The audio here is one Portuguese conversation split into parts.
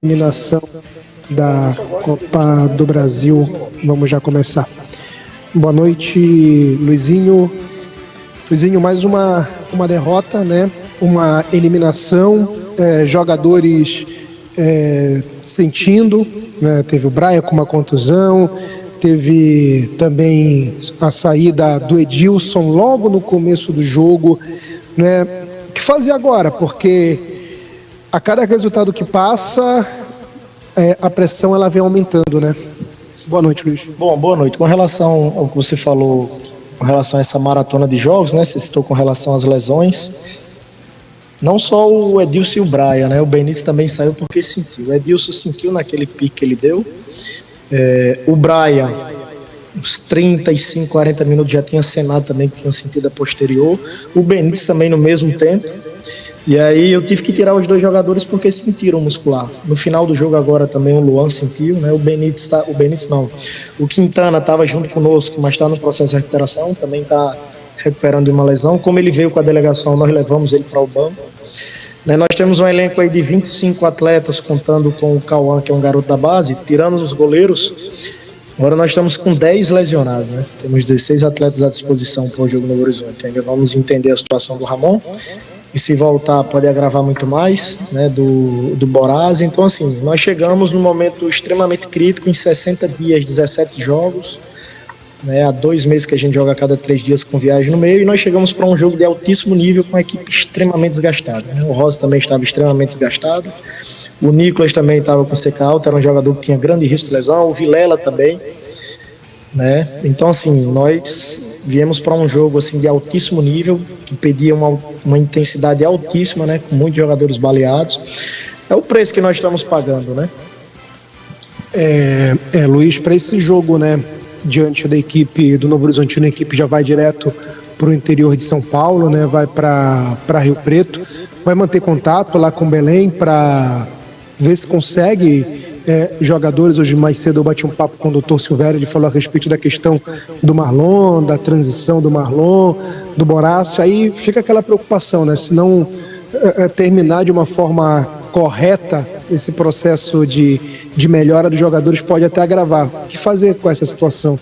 Eliminação da Copa do Brasil. Vamos já começar. Boa noite, Luizinho. Luizinho, mais uma derrota, né? Uma eliminação, jogadores sentindo, né? Teve o Braia com uma contusão, teve também a saída do Edilson logo no começo do jogo, né? O que fazer agora? Porque a cada resultado que passa, a pressão ela vem aumentando, né? Boa noite, Luiz. Bom, boa noite. Com relação ao que você falou, com relação a essa maratona de jogos, né? Você citou com relação às lesões. Não só o Edilson e o Braia, né? O Benítez também saiu porque sentiu. O Edilson sentiu naquele pique que ele deu. O Braia, uns 35, 40 minutos já tinha acenado também, que tinha sentido a posterior. O Benítez também no mesmo tempo. E aí eu tive que tirar os dois jogadores porque sentiram muscular. No final do jogo agora também o Luan sentiu, né? O Quintana estava junto conosco, mas está no processo de recuperação, também está recuperando de uma lesão. Como ele veio com a delegação, nós levamos ele para o banco. Né? Nós temos um elenco aí de 25 atletas, contando com o Cauã, que é um garoto da base, tirando os goleiros. Agora nós estamos com 10 lesionados, né? Temos 16 atletas à disposição para o jogo no Horizonte. Ainda vamos entender a situação do Ramon. E se voltar pode agravar muito mais, né, do Boraz. Então assim, nós chegamos num momento extremamente crítico, em 60 dias, 17 jogos, né, há 2 meses que a gente joga a cada 3 dias com viagem no meio, e nós chegamos para um jogo de altíssimo nível com a equipe extremamente desgastada, né? O Rosa também estava extremamente desgastado, o Nicolas também estava com seca alta, era um jogador que tinha grande risco de lesão, o Vilela também, né? Então assim, nós viemos para um jogo assim de altíssimo nível, que pedia uma intensidade altíssima, né, com muitos jogadores baleados. É o preço que nós estamos pagando, né? Luiz, para esse jogo, né, diante da equipe do Novo Horizontino, a equipe já vai direto para o interior de São Paulo, né, vai para Rio Preto, vai manter contato lá com Belém para ver se consegue jogadores. Hoje mais cedo eu bati um papo com o Dr. Silvério, ele falou a respeito da questão do Marlon, da transição do Marlon, do Borácio. Aí fica aquela preocupação, né? Se não terminar de uma forma correta esse processo de melhora dos jogadores, pode até agravar. O que fazer com essa situação?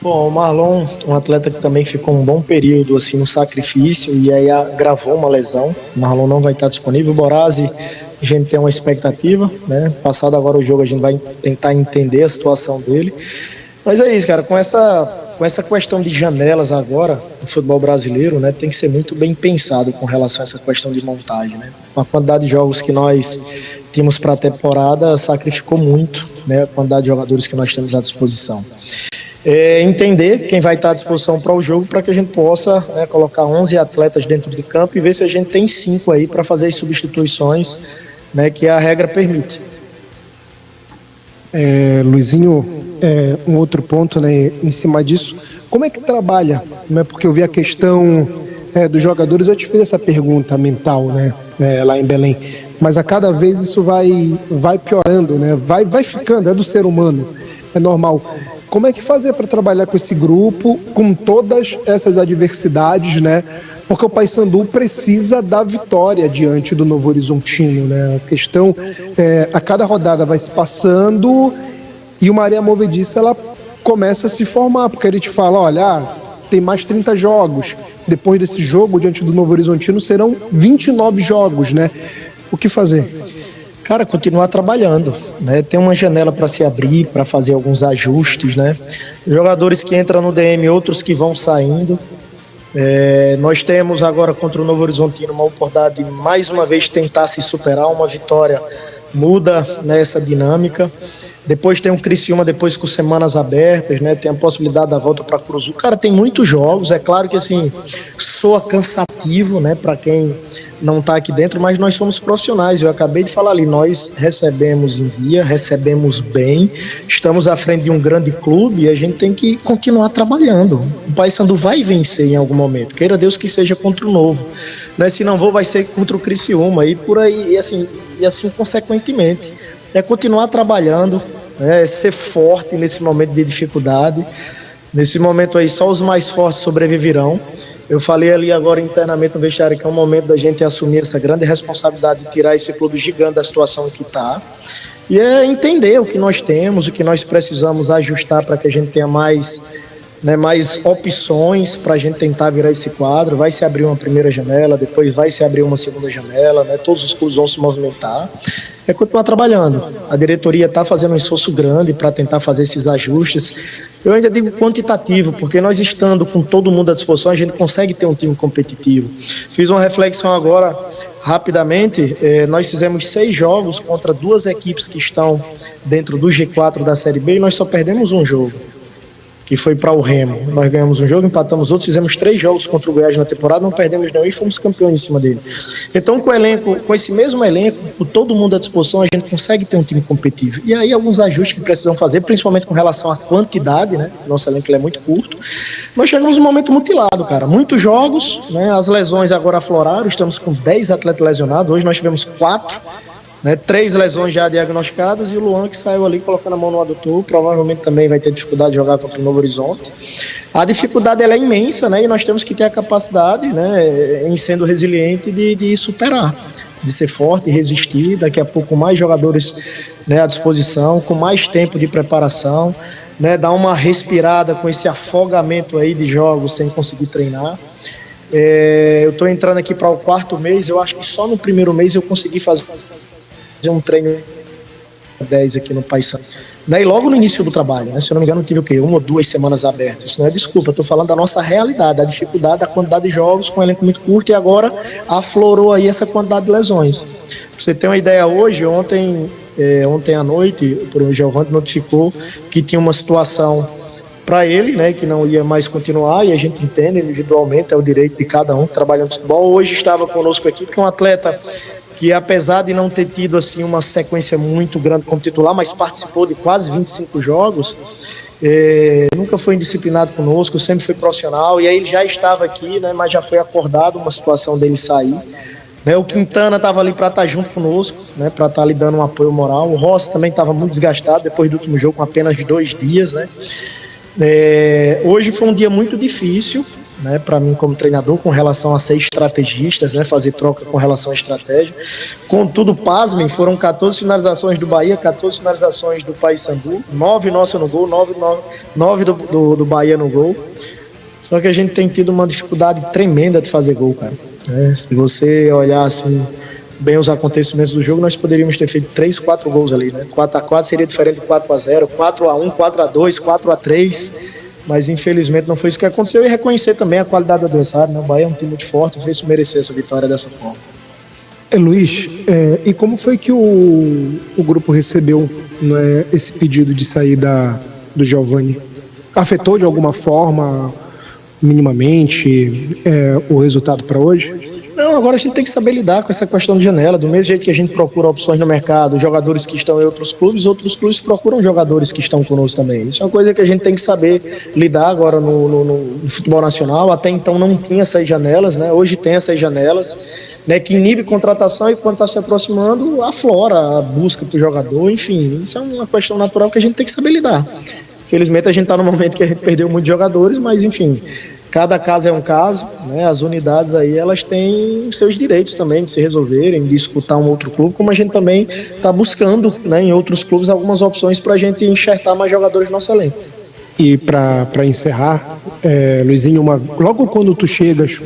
Bom, o Marlon, um atleta que também ficou um bom período assim no sacrifício e aí agravou uma lesão. O Marlon não vai estar disponível. O Borazzi, a gente tem uma expectativa, né? Passado agora o jogo, a gente vai tentar entender a situação dele. Mas é isso, cara, com essa questão de janelas agora no futebol brasileiro, né, tem que ser muito bem pensado com relação a essa questão de montagem, né? A quantidade de jogos que nós tínhamos para a temporada sacrificou muito, né, a quantidade de jogadores que nós temos à disposição. Entender quem vai estar à disposição para o jogo, para que a gente possa, né, colocar 11 atletas dentro de campo e ver se a gente tem 5 aí para fazer as substituições, né, que a regra permite. Luizinho, um outro ponto, né, em cima disso, como é que trabalha? Né, porque eu vi a questão dos jogadores, eu te fiz essa pergunta mental, né, lá em Belém, mas a cada vez isso vai piorando, né, vai ficando, é do ser humano, é normal. Como é que fazer para trabalhar com esse grupo, com todas essas adversidades, né? Porque o Paysandu precisa da vitória diante do Novo Horizontino, né? A questão a cada rodada vai se passando e uma areia movediça ela começa a se formar, porque a gente fala, olha, tem mais 30 jogos. Depois desse jogo diante do Novo Horizontino serão 29 jogos, né? O que fazer? Cara, continuar trabalhando, né? Tem uma janela para se abrir, para fazer alguns ajustes, né? Jogadores que entram no DM, outros que vão saindo. Nós temos agora contra o Novo Horizontino uma oportunidade de mais uma vez tentar se superar. Uma vitória muda nessa dinâmica. Depois tem o Criciúma, depois com semanas abertas, né? Tem a possibilidade da volta para Curuzu. Cara, tem muitos jogos. É claro que assim soa cansativo, né, para quem não está aqui dentro, mas nós somos profissionais. Eu acabei de falar ali, nós recebemos em dia, recebemos bem, estamos à frente de um grande clube e a gente tem que continuar trabalhando. O Paysandu vai vencer em algum momento, queira Deus que seja contra o Novo, né? Se não vai ser contra o Criciúma e por aí, e assim consequentemente. É continuar trabalhando, né? Ser forte nesse momento de dificuldade. Nesse momento aí, só os mais fortes sobreviverão. Eu falei ali agora internamente no vestiário que é o momento da gente assumir essa grande responsabilidade de tirar esse clube gigante da situação que está. E é entender o que nós temos, o que nós precisamos ajustar para que a gente tenha mais opções para a gente tentar virar esse quadro. Vai se abrir uma primeira janela, depois vai se abrir uma segunda janela, né? Todos os clubes vão se movimentar. É continuar trabalhando. A diretoria está fazendo um esforço grande para tentar fazer esses ajustes. Eu ainda digo quantitativo, porque nós estando com todo mundo à disposição, a gente consegue ter um time competitivo. Fiz uma reflexão agora, rapidamente, nós fizemos 6 jogos contra 2 equipes que estão dentro do G4 da Série B e nós só perdemos um jogo, que foi para o Remo. Nós ganhamos um jogo, empatamos outro, fizemos 3 jogos contra o Goiás na temporada, não perdemos nenhum e fomos campeões em cima dele. Então, com esse mesmo elenco, com todo mundo à disposição, a gente consegue ter um time competitivo. E aí, alguns ajustes que precisam fazer, principalmente com relação à quantidade, né? Nosso elenco ele é muito curto. Nós chegamos num momento mutilado, cara. Muitos jogos, né? As lesões agora afloraram, estamos com 10 atletas lesionados, hoje nós tivemos 4. 3 lesões já diagnosticadas e o Luan que saiu ali colocando a mão no adutor, provavelmente também vai ter dificuldade de jogar contra o Novo Horizonte. A dificuldade ela é imensa, né? E nós temos que ter a capacidade, né, em sendo resiliente, de superar, de ser forte e resistir. Daqui a pouco mais jogadores, né, à disposição, com mais tempo de preparação, né, dar uma respirada com esse afogamento aí de jogos sem conseguir treinar. Eu estou entrando aqui para o 4º mês, eu acho que só no primeiro mês eu consegui fazer um treino 10 aqui no Paysandu. E logo no início do trabalho, né? Se eu não me engano, tive o quê? 1 ou 2 semanas abertas. Isso não é desculpa, eu estou falando da nossa realidade, da dificuldade, da quantidade de jogos com um elenco muito curto e agora aflorou aí essa quantidade de lesões. Pra você ter uma ideia, ontem à noite, o Giovanni notificou que tinha uma situação para ele, né, que não ia mais continuar, e a gente entende individualmente, é o direito de cada um que trabalha no futebol. Hoje estava conosco aqui, que é um atleta que, apesar de não ter tido assim, uma sequência muito grande como titular, mas participou de quase 25 jogos, nunca foi indisciplinado conosco, sempre foi profissional, e aí ele já estava aqui, né, mas já foi acordado uma situação dele sair. O Quintana estava ali para estar junto conosco, né, para estar lhe dando um apoio moral. O Rossi também estava muito desgastado depois do último jogo, com apenas 2 dias, né. Hoje foi um dia muito difícil, né, para mim como treinador, com relação a ser estrategistas, né, fazer troca com relação à estratégia. Contudo, pasmem, foram 14 finalizações do Bahia, 14 finalizações do Paysandu, 9 nossas no gol, 9 do Bahia no gol. Só que a gente tem tido uma dificuldade tremenda de fazer gol, cara. Se você olhar assim bem os acontecimentos do jogo, nós poderíamos ter feito 3, 4 gols ali, né? 4-4 seria diferente de 4-0, 4-1, 4-2, 4-3, mas infelizmente não foi isso que aconteceu. E reconhecer também a qualidade do adversário, né? O Bahia é um time muito forte, fez merecer essa vitória dessa forma. Luiz, e como foi que o grupo recebeu, né, esse pedido de saída do Giovanni? Afetou de alguma forma, minimamente, o resultado para hoje? Não, agora a gente tem que saber lidar com essa questão de janela. Do mesmo jeito que a gente procura opções no mercado, jogadores que estão em outros clubes procuram jogadores que estão conosco também. Isso é uma coisa que a gente tem que saber lidar agora no futebol nacional. Até então não tinha essas janelas, né? Hoje tem essas janelas, né, que inibe contratação, e quando está se aproximando, aflora a busca para o jogador. Enfim, isso é uma questão natural que a gente tem que saber lidar. Infelizmente a gente está no momento que a gente perdeu muitos jogadores, mas enfim, cada caso é um caso, né? As unidades aí, elas têm os seus direitos também de se resolverem, de escutar um outro clube, como a gente também está buscando, né, em outros clubes algumas opções para a gente enxertar mais jogadores no nosso elenco. E para encerrar, Luizinho, logo quando tu chegas,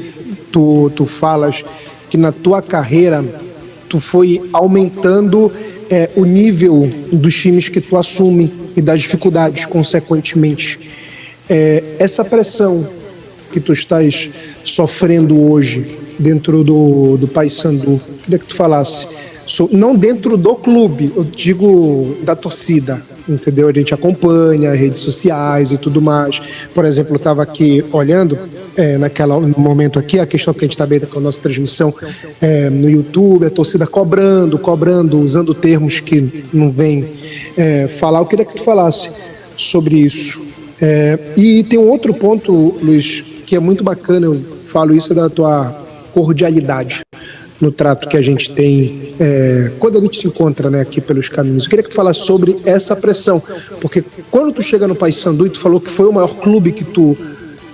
tu falas que na tua carreira tu foi aumentando o nível dos times que tu assume e das dificuldades, consequentemente. Essa pressão que tu estás sofrendo hoje dentro do Paysandu, queria que tu falasse, não dentro do clube, eu digo da torcida, entendeu? A gente acompanha redes sociais e tudo mais. Por exemplo, eu estava aqui olhando no momento aqui, a questão que a gente está aberta com a nossa transmissão no YouTube, a torcida cobrando, usando termos que não vem falar. Eu queria que tu falasse sobre isso. E tem um outro ponto, Luiz, que é muito bacana, eu falo isso, da tua cordialidade, no trato que a gente tem quando a gente se encontra, né, aqui pelos caminhos. Eu queria que tu falasse sobre essa pressão, porque quando tu chega no Paysandu e tu falou que foi o maior clube que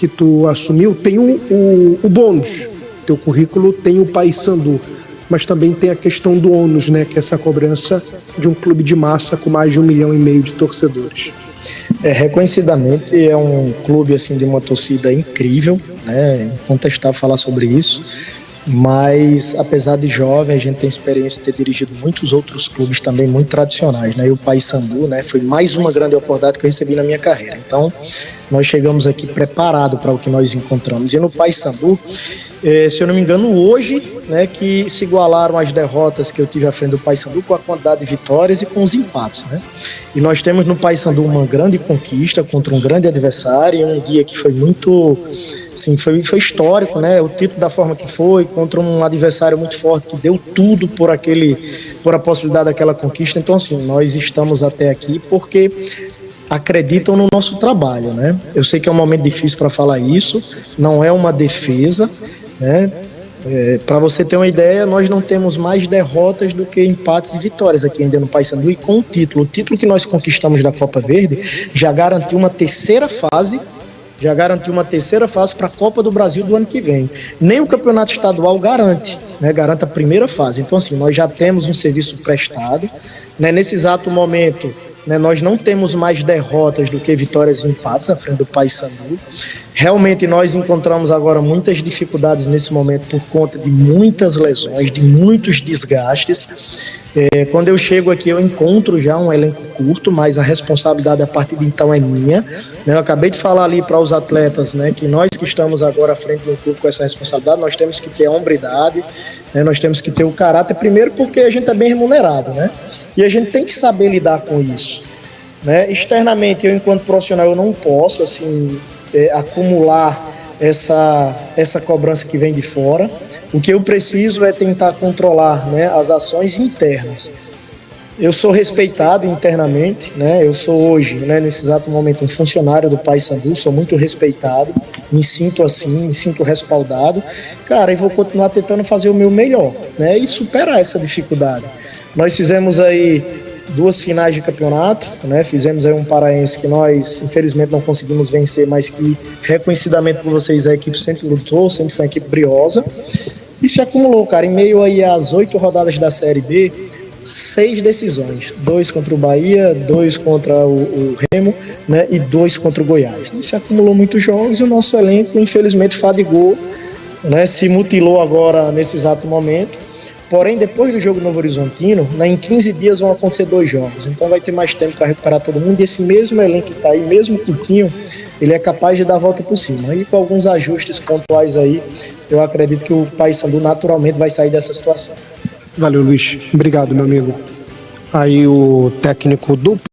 tu assumiu, tem o bônus. Teu currículo tem o Paysandu, mas também tem a questão do ônus, né, que é essa cobrança de um clube de massa com mais de 1,5 milhão de torcedores. Reconhecidamente é um clube assim de uma torcida incrível, né? Incontestável falar sobre isso. Mas apesar de jovem, a gente tem experiência de ter dirigido muitos outros clubes também muito tradicionais, né? E o Paysandu, né, foi mais uma grande oportunidade que eu recebi na minha carreira. Então, nós chegamos aqui preparado para o que nós encontramos. E no Paysandu, se eu não me engano, hoje, né, que se igualaram as derrotas que eu tive à frente do Paysandu com a quantidade de vitórias e com os empates, né? E nós temos no Paysandu uma grande conquista contra um grande adversário, em um dia que foi muito, assim, foi histórico, né? O título da forma que foi, contra um adversário muito forte que deu tudo por a possibilidade daquela conquista. Então, assim, nós estamos até aqui porque acreditam no nosso trabalho, né? Eu sei que é um momento difícil para falar isso, não é uma defesa, né? Para você ter uma ideia, nós não temos mais derrotas do que empates e vitórias aqui ainda no Paysandu, e com o título que nós conquistamos da Copa Verde já garantiu uma terceira fase para a Copa do Brasil do ano que vem. Nem o campeonato estadual garante, né? Garante a primeira fase. Então, assim, nós já temos um serviço prestado, né? Nesse exato momento, né, nós não temos mais derrotas do que vitórias e empates à frente do Paysandu. Realmente nós encontramos agora muitas dificuldades nesse momento por conta de muitas lesões, de muitos desgastes. Quando eu chego aqui eu encontro já um elenco curto, mas a responsabilidade a partir de então é minha, né? Eu acabei de falar ali para os atletas, né, que nós que estamos agora à frente do clube com essa responsabilidade, nós temos que ter a hombridade, né? Nós temos que ter o caráter, primeiro porque a gente é bem remunerado, né? E a gente tem que saber lidar com isso, né? Externamente, eu enquanto profissional eu não posso assim acumular essa cobrança que vem de fora. O que eu preciso é tentar controlar, né, as ações internas. Eu sou respeitado internamente, né? Eu sou hoje, né, nesse exato momento, um funcionário do Paysandu, sou muito respeitado, me sinto assim, me sinto respaldado, cara, e vou continuar tentando fazer o meu melhor, né, e superar essa dificuldade. Nós fizemos aí 2 finais de campeonato, né? Fizemos aí um paraense que nós, infelizmente, não conseguimos vencer, mas que, reconhecidamente por vocês, a equipe sempre lutou, sempre foi uma equipe briosa. E se acumulou, cara, em meio aí às 8 rodadas da Série B, 6 decisões, 2 contra o Bahia, 2 contra o Remo, né? E 2 contra o Goiás. E se acumulou muitos jogos e o nosso elenco, infelizmente, fadigou, né? Se mutilou agora nesse exato momento. Porém, depois do jogo do Novo Horizontino, né, em 15 dias vão acontecer 2 jogos. Então vai ter mais tempo para recuperar todo mundo. E esse mesmo elenco que está aí, mesmo curtinho, ele é capaz de dar a volta por cima. E com alguns ajustes pontuais aí, eu acredito que o Paysandu naturalmente vai sair dessa situação. Valeu, Luiz. Obrigado, meu amigo. Aí o técnico do